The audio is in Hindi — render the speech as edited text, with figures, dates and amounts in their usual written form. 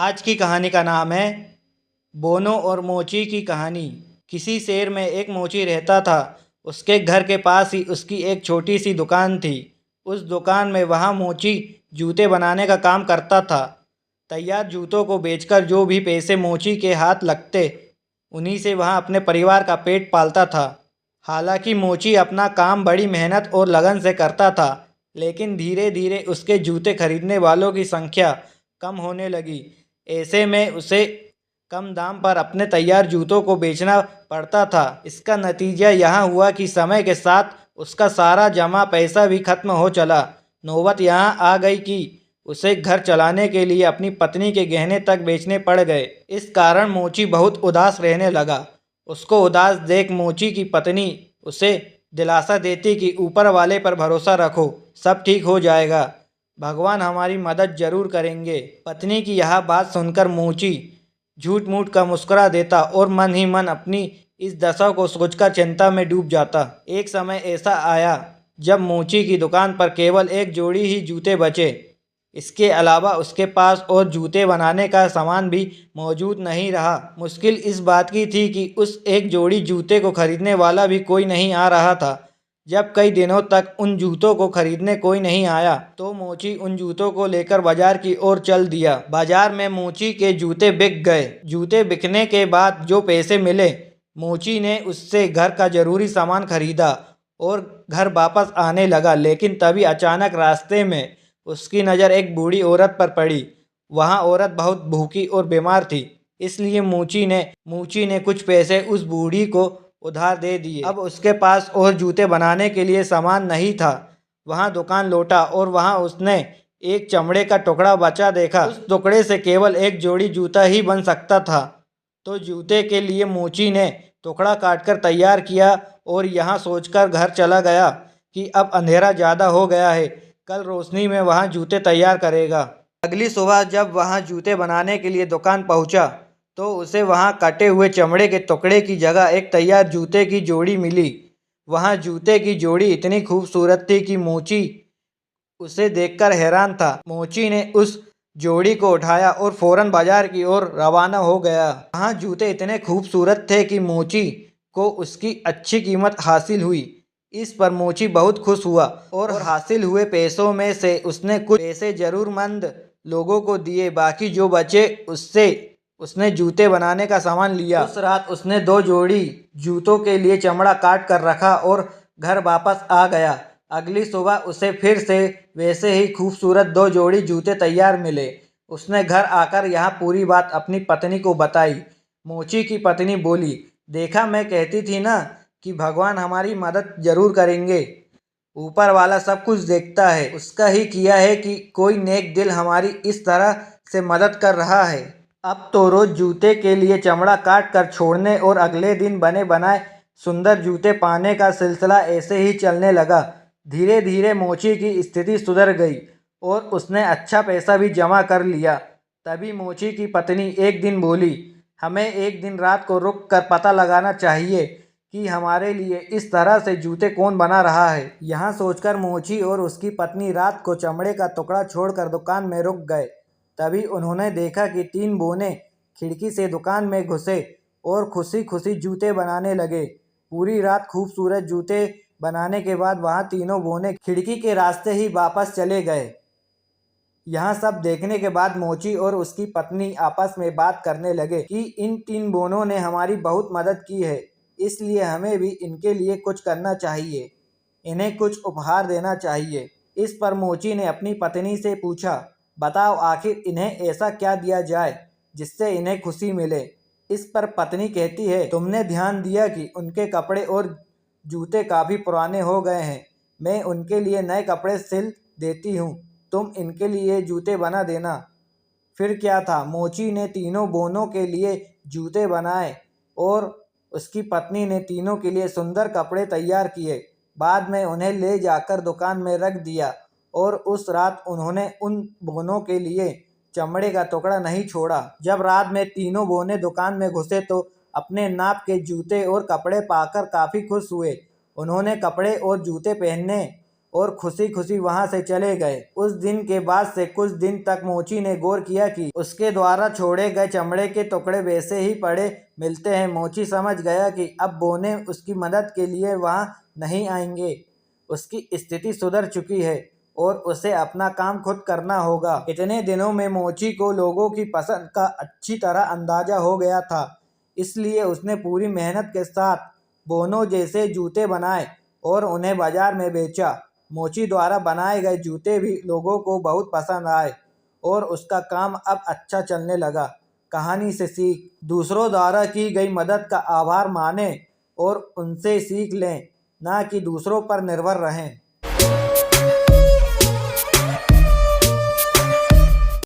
आज की कहानी का नाम है बोनो और मोची की कहानी। किसी शहर में एक मोची रहता था। उसके घर के पास ही उसकी एक छोटी सी दुकान थी। उस दुकान में वह मोची जूते बनाने का काम करता था। तैयार जूतों को बेचकर जो भी पैसे मोची के हाथ लगते, उन्हीं से वह अपने परिवार का पेट पालता था। हालांकि मोची अपना काम बड़ी मेहनत और लगन से करता था, लेकिन धीरे धीरे उसके जूते खरीदने वालों की संख्या कम होने लगी। ऐसे में उसे कम दाम पर अपने तैयार जूतों को बेचना पड़ता था। इसका नतीजा यह हुआ कि समय के साथ उसका सारा जमा पैसा भी खत्म हो चला। नौबत यहाँ आ गई कि उसे घर चलाने के लिए अपनी पत्नी के गहने तक बेचने पड़ गए। इस कारण मोची बहुत उदास रहने लगा। उसको उदास देख मोची की पत्नी उसे दिलासा देती कि ऊपर वाले पर भरोसा रखो, सब ठीक हो जाएगा, भगवान हमारी मदद जरूर करेंगे। पत्नी की यह बात सुनकर मोची झूठ मूठ का मुस्कुरा देता और मन ही मन अपनी इस दशा को सोचकर चिंता में डूब जाता। एक समय ऐसा आया जब मोची की दुकान पर केवल एक जोड़ी ही जूते बचे। इसके अलावा उसके पास और जूते बनाने का सामान भी मौजूद नहीं रहा। मुश्किल इस बात की थी कि उस एक जोड़ी जूते को खरीदने वाला भी कोई नहीं आ रहा था। जब कई दिनों तक उन जूतों को खरीदने कोई नहीं आया, तो मोची उन जूतों को लेकर बाजार की ओर चल दिया। बाजार में मोची के जूते बिक गए। जूते बिकने के बाद जो पैसे मिले, मोची ने उससे घर का जरूरी सामान खरीदा और घर वापस आने लगा। लेकिन तभी अचानक रास्ते में उसकी नज़र एक बूढ़ी औरत पर पड़ी। वह औरत बहुत भूखी और बीमार थी, इसलिए मूची ने कुछ पैसे उस बूढ़ी को उधार दे दिए। अब उसके पास और जूते बनाने के लिए सामान नहीं था। वहाँ दुकान लौटा और वहाँ उसने एक चमड़े का टुकड़ा बचा देखा। उस टुकड़े से केवल एक जोड़ी जूता ही बन सकता था। तो जूते के लिए मोची ने टुकड़ा काटकर तैयार किया और यहाँ सोचकर घर चला गया कि अब अंधेरा ज़्यादा हो गया है, कल रोशनी में वहाँ जूते तैयार करेगा। अगली सुबह जब वहाँ जूते बनाने के लिए दुकान पहुँचा, तो उसे वहाँ कटे हुए चमड़े के टुकड़े की जगह एक तैयार जूते की जोड़ी मिली। वहाँ जूते की जोड़ी इतनी खूबसूरत थी कि मोची उसे देखकर हैरान था। मोची ने उस जोड़ी को उठाया और फौरन बाजार की ओर रवाना हो गया। वहाँ जूते इतने खूबसूरत थे कि मोची को उसकी अच्छी कीमत हासिल हुई। इस पर मोची बहुत खुश हुआ और हासिल हुए पैसों में से उसने कुछ पैसे जरूरतमंद लोगों को दिए। बाकी जो बचे उससे उसने जूते बनाने का सामान लिया। उस रात उसने 2 जोड़ी जूतों के लिए चमड़ा काट कर रखा और घर वापस आ गया। अगली सुबह उसे फिर से वैसे ही खूबसूरत 2 जोड़ी जूते तैयार मिले। उसने घर आकर यह पूरी बात अपनी पत्नी को बताई। मोची की पत्नी बोली, देखा, मैं कहती थी ना कि भगवान हमारी मदद जरूर करेंगे। ऊपर वाला सब कुछ देखता है, उसका ही किया है कि कोई नेक दिल हमारी इस तरह से मदद कर रहा है। अब तो रोज जूते के लिए चमड़ा काट कर छोड़ने और अगले दिन बने बनाए सुंदर जूते पाने का सिलसिला ऐसे ही चलने लगा। धीरे धीरे मोची की स्थिति सुधर गई और उसने अच्छा पैसा भी जमा कर लिया। तभी मोची की पत्नी एक दिन बोली, हमें एक दिन रात को रुक कर पता लगाना चाहिए कि हमारे लिए इस तरह से जूते कौन बना रहा है। यहाँ सोचकर मोची और उसकी पत्नी रात को चमड़े का टुकड़ा छोड़कर दुकान में रुक गए। तभी उन्होंने देखा कि 3 बोने खिड़की से दुकान में घुसे और खुशी खुशी जूते बनाने लगे। पूरी रात खूबसूरत जूते बनाने के बाद वहाँ तीनों बोने खिड़की के रास्ते ही वापस चले गए। यहाँ सब देखने के बाद मोची और उसकी पत्नी आपस में बात करने लगे कि इन 3 बोनों ने हमारी बहुत मदद की है, इसलिए हमें भी इनके लिए कुछ करना चाहिए, इन्हें कुछ उपहार देना चाहिए। इस पर मोची ने अपनी पत्नी से पूछा, बताओ आखिर इन्हें ऐसा क्या दिया जाए जिससे इन्हें खुशी मिले। इस पर पत्नी कहती है, तुमने ध्यान दिया कि उनके कपड़े और जूते काफ़ी पुराने हो गए हैं, मैं उनके लिए नए कपड़े सिल देती हूँ, तुम इनके लिए जूते बना देना। फिर क्या था, मोची ने तीनों बोनों के लिए जूते बनाए और उसकी पत्नी ने तीनों के लिए सुंदर कपड़े तैयार किए। बाद में उन्हें ले जाकर दुकान में रख दिया और उस रात उन्होंने उन बोनों के लिए चमड़े का टुकड़ा नहीं छोड़ा। जब रात में तीनों बोने दुकान में घुसे तो अपने नाप के जूते और कपड़े पाकर काफ़ी खुश हुए। उन्होंने कपड़े और जूते पहनने और खुशी खुशी वहां से चले गए। उस दिन के बाद से कुछ दिन तक मोची ने गौर किया कि उसके द्वारा छोड़े गए चमड़े के टुकड़े वैसे ही पड़े मिलते हैं। मोची समझ गया कि अब बोने उसकी मदद के लिए वहां नहीं आएंगे। उसकी स्थिति सुधर चुकी है और उसे अपना काम खुद करना होगा। इतने दिनों में मोची को लोगों की पसंद का अच्छी तरह अंदाजा हो गया था, इसलिए उसने पूरी मेहनत के साथ बोनो जैसे जूते बनाए और उन्हें बाजार में बेचा। मोची द्वारा बनाए गए जूते भी लोगों को बहुत पसंद आए और उसका काम अब अच्छा चलने लगा। कहानी से सीख: दूसरों द्वारा की गई मदद का आभार मानें और उनसे सीख लें, ना कि दूसरों पर निर्भर रहें।